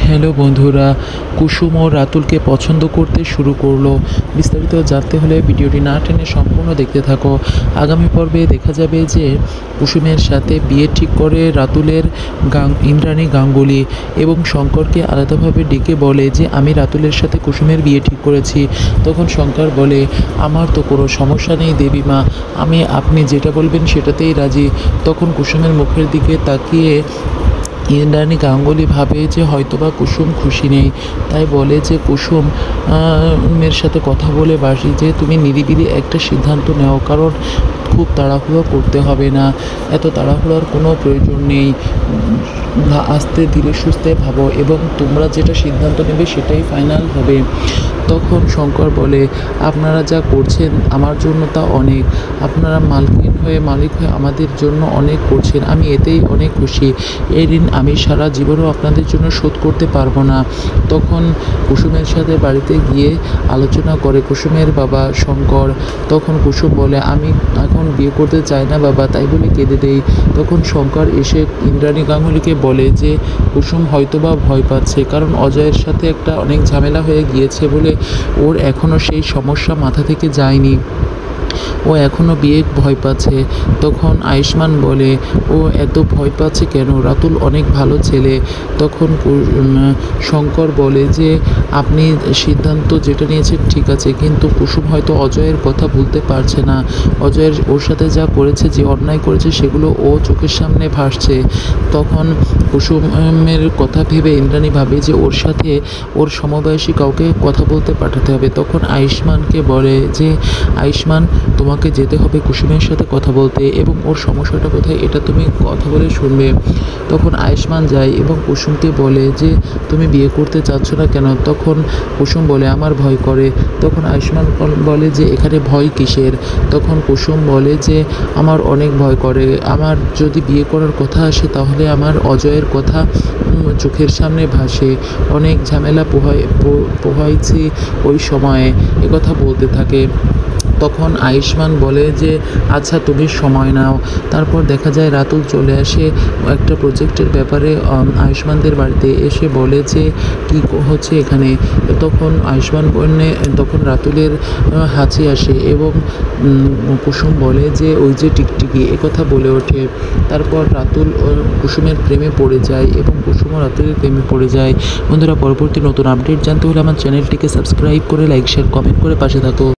Hello বন্ধুরা, কুসুম ও রাতুলকে পছন্দ করতে শুরু করলো। বিস্তারিত জানতে হলে ভিডিওটি না টেনে সম্পূর্ণ দেখতে থাকো। আগামী পর্বে দেখা যাবে যে কুসুমের সাথে বিয়ে ঠিক করে রাতুলের ইন্দ্রাণী গাঙ্গুলি এবং শঙ্করকে আলাদাভাবে ডেকে বলে যে আমি রাতুলের সাথে কুসুমের বিয়ে ঠিক করেছি। তখন শঙ্কর বলে আমার তো কোনো সমস্যা নেই দেবীমা, আপনি যেটা বলবেন সেটাতেই রাজি। তখন কুসুমের মুখের দিকে তাকিয়ে ইন্দ্রাণী গাঙ্গুলি ভাবে যে হয়তোবা কুসুম খুশি নেই, তাই বলে যে কুসুম এর সাথে কথা বলে বাসি যে তুমি নিরিবিলি একটা সিদ্ধান্ত নাও, কারণ খুব তাড়াহুড়ো করতে হবে না, এত তাড়াহুড়োর কোনো প্রয়োজন নেই, আস্তে ধীরে সুস্থে ভাবো এবং তোমরা যেটা সিদ্ধান্ত নেবে সেটাই ফাইনাল হবে। তখন শঙ্কর বলে আপনারা যা করছেন আমার জন্য তা অনেক, আপনারা মালিক হয়ে আমাদের জন্য অনেক করছেন, আমি এতেই অনেক খুশি। এই ঋণ আমি সারা জীবনও আপনাদের জন্য শোধ করতে পারবো না। তখন কুসুমের সাথে বাড়িতে গিয়ে আলোচনা করে কুসুমের বাবা শঙ্কর। তখন কুসুম বলে আমি এখন বিয়ে করতে চাই না বাবা, তাই বলে কেঁদে দেই। তখন শঙ্কর এসে ইন্দ্রাণী গাঙ্গুলিকে বলে যে কুসুম হয়তোবা ভয় পাচ্ছে, কারণ অজয়ের সাথে একটা অনেক ঝামেলা হয়ে গিয়েছে বলে ওর এখনও সেই সমস্যা মাথা থেকে যায়নি, ও এখনও বিয়ে ভয় পাচ্ছে। তখন আয়ুষ্মান বলে ও এত ভয় পাচ্ছে কেন, রাতুল অনেক ভালো ছেলে। তখন শঙ্কর বলে যে আপনি সিদ্ধান্ত যেটা নিয়েছেন ঠিক আছে, কিন্তু কুসুম হয়তো অজয়ের কথা ভুলতে পারছে না, ওর সাথে যা করেছে, যে অন্যায় করেছে সেগুলো ও চোখের সামনে ভাসছে। তখন কুসুমের কথা ভেবে ইন্দ্রাণী ভাবে যে ওর সাথে ওর সমবয়সী কাউকে কথা বলতে পাঠাতে হবে। তখন আয়ুষ্মানকে বলে যে আয়ুষ্মান তোমাকে যেতে হবে কুসুমের সাথে কথা বলতে এবং ওর সমস্যাটা কোথায় এটা তুমি কথা বলে শুনবে। তখন আয়ুষ্মান যায় এবং কুসুমকে বলে যে তুমি বিয়ে করতে চাচ্ছ না কেন। তখন কুসুম বলে আমার ভয় করে। তখন আয়ুষ্মান বলে যে এখানে ভয় কিসের। তখন কুসুম বলে যে আমার অনেক ভয় করে, আমার যদি বিয়ে করার কথা আসে তাহলে আমার অজয়ের কথা চোখের সামনে ভাসে, অনেক ঝামেলা পোহাইছি ওই সময়ে, একথা বলতে থাকে। তখন আয়ুষ্মান বলে যে আচ্ছা তুমি সময় নাও। তারপর দেখা যায় রাতুল চলে আসে একটা প্রজেক্টের ব্যাপারে আয়ুষ্মানদের বাড়িতে, এসে বলে যে কী হচ্ছে এখানে। তখন আয়ুষ্মান বলে তখন রাতুলের হাঁচি আসে এবং কুসুম বলে যে ওই যে টিকটিকি, একথা বলে ওঠে। তারপর রাতুল কুসুমের প্রেমে পড়ে যায় এবং কুসুমও রাতুলের প্রেমে পড়ে যায়। বন্ধুরা, পরবর্তী নতুন আপডেট জানতে হলে আমার চ্যানেলটিকে সাবস্ক্রাইব করে লাইক শেয়ার কমেন্ট করে পাশে থাকো।